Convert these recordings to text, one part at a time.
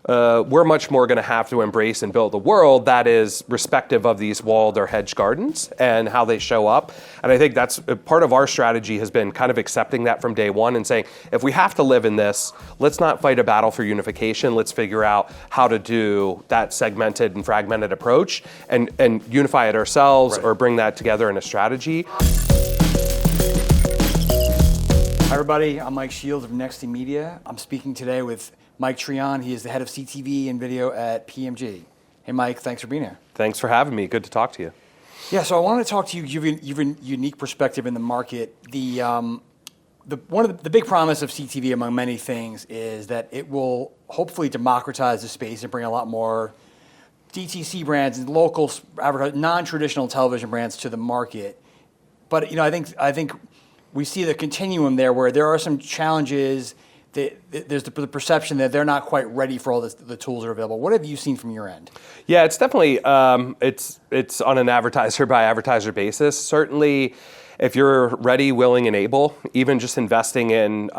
we're much more going to have to embrace and build a world that is respective of these walled or hedged gardens and how they show up. And I think that's part of our strategy has been kind of accepting that from day one and saying, if we have to live in this, let's not fight a battle for unification. Let's figure out how to do that segmented and fragmented approach and unify it ourselves or bring that together in a strategy. Hi everybody, I'm Mike Shields of Nexty Media. I'm speaking today with Mike Treon. He is the head of CTV and video at PMG. Hey Mike, thanks for being here. Thanks for having me. Good to talk to you. Yeah, so I wanted to talk to you. You've a unique perspective in the market. One of the big promise of CTV, among many things, is that it will hopefully democratize the space and bring a lot more DTC brands and local non-traditional television brands to the market. But I think we see the continuum there where there are some challenges. There's the perception that they're not quite ready for all the tools that are available. What have you seen from your end? Yeah, it's definitely, it's on an advertiser by advertiser basis. Certainly, if you're ready, willing, and able, even just investing in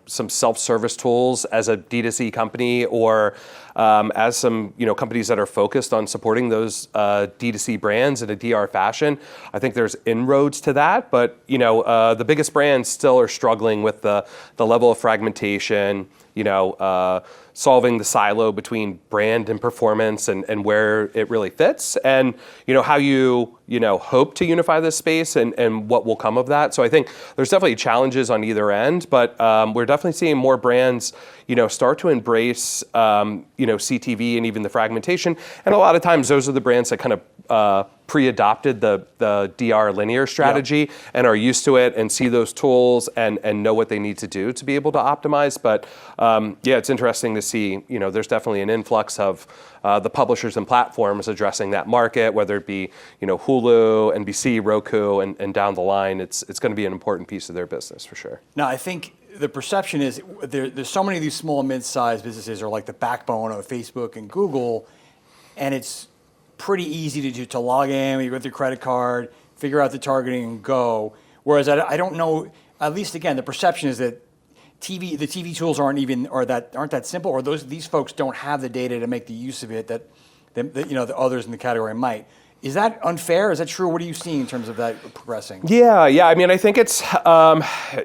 some self-service tools as a D2C company or as some companies that are focused on supporting those D2C brands in a DR fashion, I think there's inroads to that. But the biggest brands still are struggling with the level of fragmentation. Solving the silo between brand and performance and where it really fits, and how you hope to unify this space and what will come of that. So I think there's definitely challenges on either end, but we're definitely seeing more brands start to embrace CTV and even the fragmentation. And a lot of times those are the brands that kind of pre-adopted the DR linear strategy and are used to it and see those tools and know what they need to do to be able to optimize. But it's interesting to see, there's definitely an influx of the publishers and platforms addressing that market, whether it be, Hulu, NBC, Roku, and down the line. It's going to be an important piece of their business for sure. Now, I think the perception is there's so many of these small, mid-sized businesses are like the backbone of Facebook and Google, and it's pretty easy to log in, you go with your credit card, figure out the targeting and go. Whereas I don't know, at least again, the perception is that the TV tools aren't that simple, or these folks don't have the data to make the use of it that the others in the category might. Is that unfair? Is that true? What are you seeing in terms of that progressing? Yeah. I mean, I think it's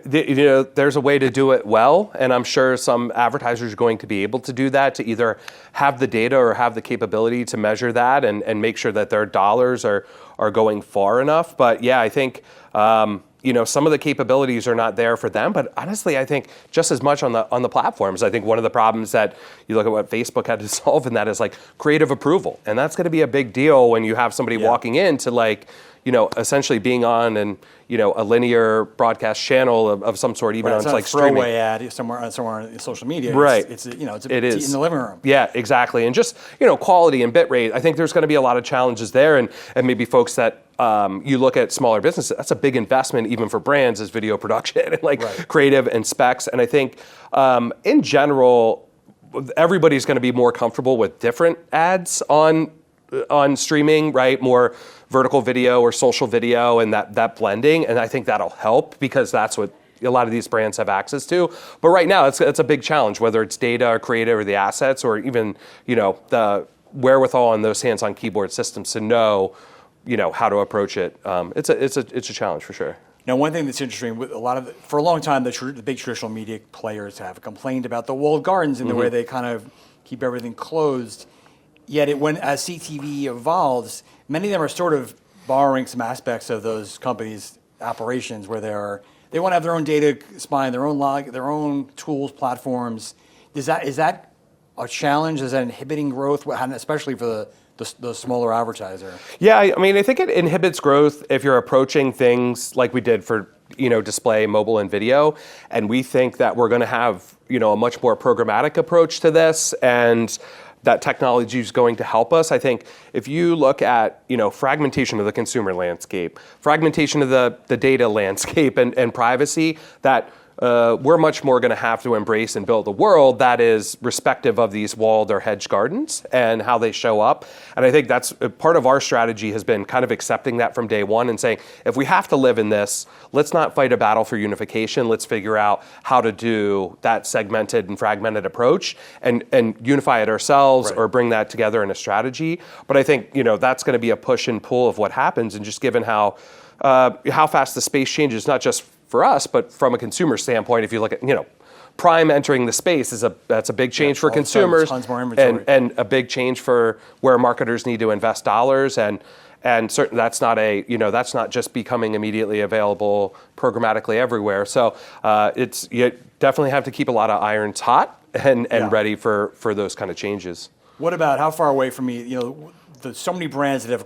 there's a way to do it well, and I'm sure some advertisers are going to be able to do that, to either have the data or have the capability to measure that and make sure that their dollars are going far enough. But yeah, I think some of the capabilities are not there for them, but honestly, I think just as much on the platforms. I think one of the problems that you look at what Facebook had to solve in that is like creative approval, and that's going to be a big deal when you have somebody walking in to essentially being on a linear broadcast channel of some sort, even on like streaming. It's not a throwaway ad somewhere on social media. Right. It's it is in the living room. Yeah, exactly. And just quality and bit rate. I think there's going to be a lot of challenges there, and maybe folks that you look at smaller businesses. That's a big investment even for brands as video production and creative and specs. And I think in general, everybody's going to be more comfortable with different ads on streaming, right? More vertical video or social video and that blending. And I think that'll help because that's what a lot of these brands have access to. But right now, it's a big challenge, whether it's data or creative or the assets or even, the wherewithal on those hands-on keyboard systems to know, how to approach it. It's a challenge for sure. Now, one thing that's interesting, with for a long time, the big traditional media players have complained about the walled gardens and the way they kind of keep everything closed. Yet as CTV evolves, many of them are sort of borrowing some aspects of those companies' operations where they want to have their own data spine, their own tools, platforms. Is that a challenge? Is that inhibiting growth, especially for the smaller advertiser? Yeah, I mean, I think it inhibits growth if you're approaching things like we did for display, mobile, and video. And we think that we're going to have a much more programmatic approach to this, and that technology is going to help us. I think if you look at fragmentation of the consumer landscape, fragmentation of the data landscape, and privacy, that we're much more going to have to embrace and build a world that is respective of these walled or hedged gardens and how they show up. And I think that's part of our strategy has been kind of accepting that from day one and saying, if we have to live in this, let's not fight a battle for unification. Let's figure out how to do that segmented and fragmented approach and unify it ourselves or bring that together in a strategy. But I think, that's going to be a push and pull of what happens. And just given how fast the space changes, not just for us, but from a consumer standpoint, if you look at, Prime entering the space that's a big change for consumers, tons more inventory. and a big change for where marketers need to invest dollars, and certainly that's not just becoming immediately available programmatically everywhere. So you definitely have to keep a lot of irons hot and ready for those kind of changes. What about how far away from me? There's so many brands that have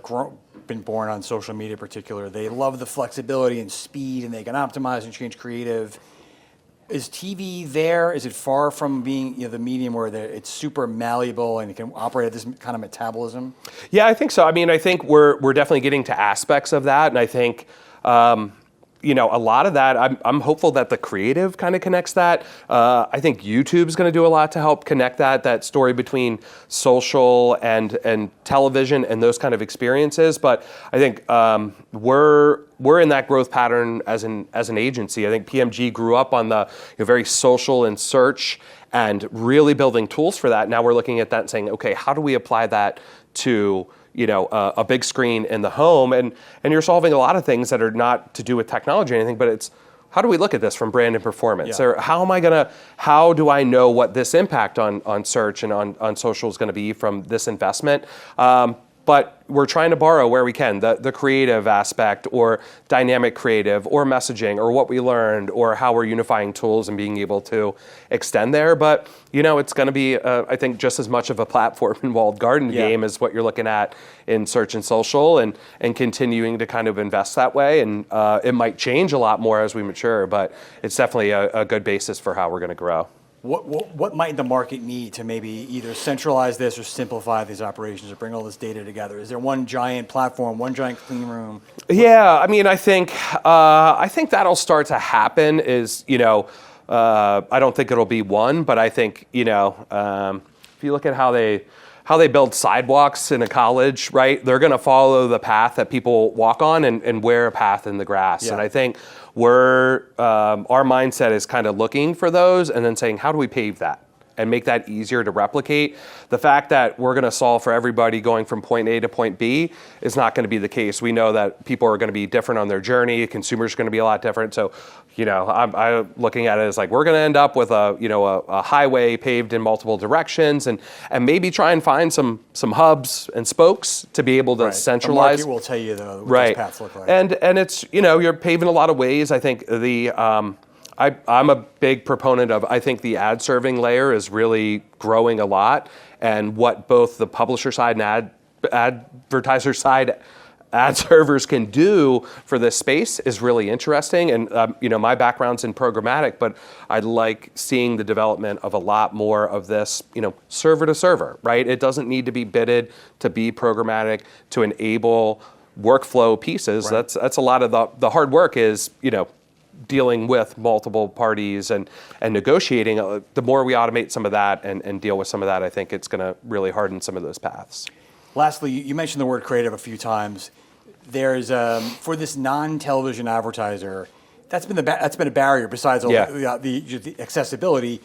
been born on social media in particular. They love the flexibility and speed, and they can optimize and change creative. Is TV there? Is it far from being the medium where it's super malleable and it can operate at this kind of metabolism? Yeah, I think so. I mean, I think we're definitely getting to aspects of that, and I think a lot of that, I'm hopeful that the creative kind of connects that. I think YouTube's going to do a lot to help connect that story between social and television and those kind of experiences. But I think we're in that growth pattern as an agency. I think PMG grew up on the very social and search and really building tools for that. Now we're looking at that and saying, okay, how do we apply that to a big screen in the home, and you're solving a lot of things that are not to do with technology or anything, but it's how do we look at this from brand and performance? Or how do I know what this impact on search and on social is going to be from this investment? But we're trying to borrow where we can, the creative aspect or dynamic creative or messaging or what we learned or how we're unifying tools and being able to extend there. But, it's going to be, I think, just as much of a platform and walled garden game as what you're looking at in search and social and continuing to kind of invest that way. And it might change a lot more as we mature, but it's definitely a good basis for how we're going to grow. What might the market need to maybe either centralize this or simplify these operations or bring all this data together? Is there one giant platform, one giant clean room? Yeah, I mean, I think that'll start to happen. I don't think it'll be one, but I think if you look at how they build sidewalks in a college, right? They're going to follow the path that people walk on and wear a path in the grass. And I think our mindset is kind of looking for those and then saying, how do we pave that and make that easier to replicate? The fact that we're going to solve for everybody going from point A to point B is not going to be the case. We know that people are going to be different on their journey. Consumers are going to be a lot different. So, I'm looking at it as like we're going to end up with a highway paved in multiple directions and maybe try and find some hubs and spokes to be able to centralize. The market will tell you what those paths look like. And it's you're paving a lot of ways. I think I'm a big proponent of, I think the ad serving layer is really growing a lot, and what both the publisher side and advertiser side ad servers can do for this space is really interesting. And my background's in programmatic, but I like seeing the development of a lot more of this, server to server, right? It doesn't need to be bidded to be programmatic to enable workflow pieces. Right. That's a lot of the hard work is, dealing with multiple parties and negotiating. The more we automate some of that and deal with some of that, I think it's going to really harden some of those paths. Lastly, you mentioned the word creative a few times. There's for this non-television advertiser, that's been a barrier besides all the accessibility.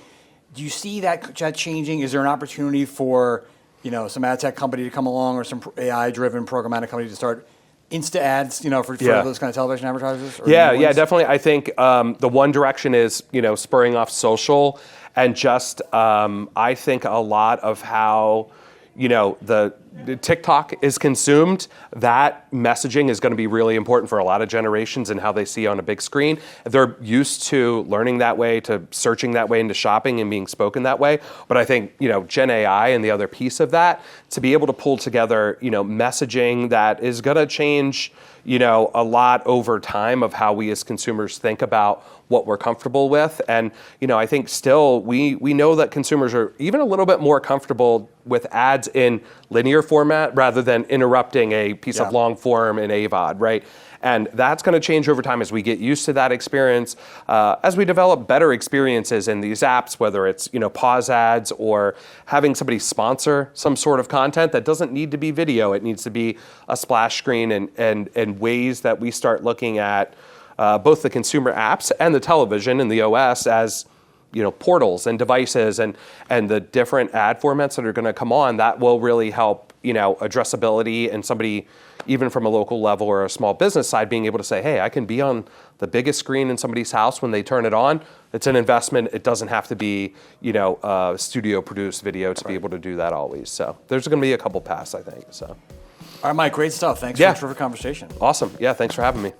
Do you see that changing? Is there an opportunity for some ad tech company to come along or some AI-driven programmatic company to start Insta ads, for those kind of television advertisers? Yeah, definitely. I think the one direction is, spurring off social, and just I think a lot of how, the TikTok is consumed, that messaging is going to be really important for a lot of generations and how they see on a big screen. They're used to learning that way, to searching that way, into shopping and being spoken that way. But I think, Gen AI and the other piece of that, to be able to pull together, messaging that is going to change, a lot over time of how we as consumers think about what we're comfortable with. And, I think still we know that consumers are even a little bit more comfortable with ads in linear format rather than interrupting a piece Yeah. of long form in AVOD, right? And that's going to change over time as we get used to that experience, as we develop better experiences in these apps, whether it's pause ads or having somebody sponsor some sort of content that doesn't need to be video. It needs to be a splash screen, and ways that we start looking at both the consumer apps and the television and the OS as portals and devices and the different ad formats that are going to come on. That will really help addressability, and somebody even from a local level or a small business side being able to say, hey, I can be on the biggest screen in somebody's house when they turn it on. It's an investment. It doesn't have to be studio produced video to be able to do that always. So there's going to be a couple paths, I think. So All right, Mike, great stuff. Thanks Yeah. for a terrific conversation. awesome. Yeah, thanks for having me.